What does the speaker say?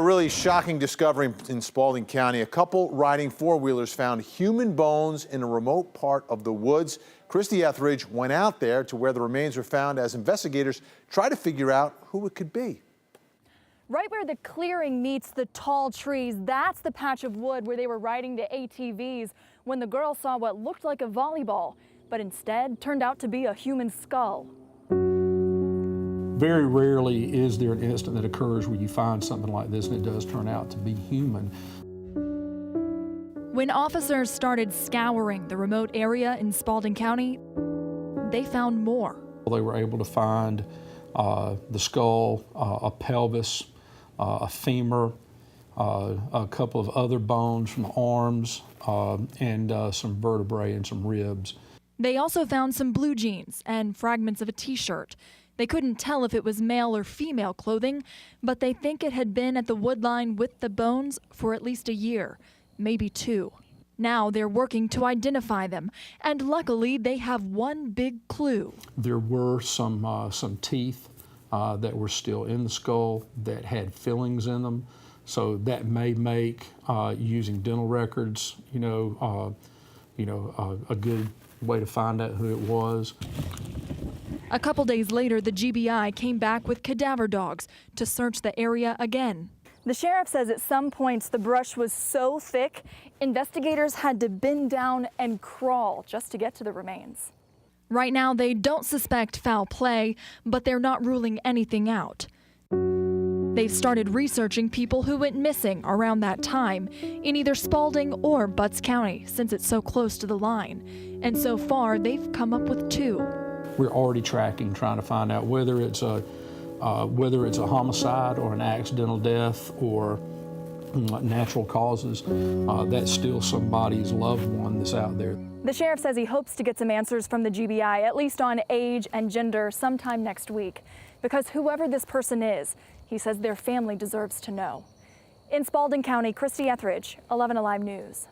A really shocking discovery in Spalding County. A couple riding four-wheelers found human bones in a remote part of the woods. Christy Etheridge went out there to where the remains were found as investigators try to figure out who it could be. Right where the clearing meets the tall trees, that's the patch of wood where they were riding the ATVs when the girl saw what looked like a volleyball, but instead turned out to be a human skull. Very rarely is there an incident that occurs where you find something like this and it does turn out to be human. When officers started scouring the remote area in Spalding County, they found more. They were able to find the skull, a pelvis, a femur, a couple of other bones from the arms, and some vertebrae and some ribs. They also found some blue jeans and fragments of a t-shirt. They couldn't tell if it was male or female clothing, but they think it had been at the wood line with the bones for at least a year, maybe two. Now they're working to identify them, and luckily they have one big clue. There were some teeth that were still in the skull that had fillings in them, so that may make using dental records, a good way to find out who it was. A couple days later, the GBI came back with cadaver dogs to search the area again. The sheriff says at some points the brush was so thick, investigators had to bend down and crawl just to get to the remains. Right now, they don't suspect foul play, but they're not ruling anything out. They've started researching people who went missing around that time in either Spalding or Butts County, since it's so close to the line. And so far, they've come up with two. We're already tracking, trying to find out whether it's a homicide or an accidental death or natural causes. That's still somebody's loved one that's out there. The sheriff says he hopes to get some answers from the GBI, at least on age and gender, sometime next week. Because whoever this person is, he says their family deserves to know. In Spalding County, Christy Etheridge, 11 Alive News.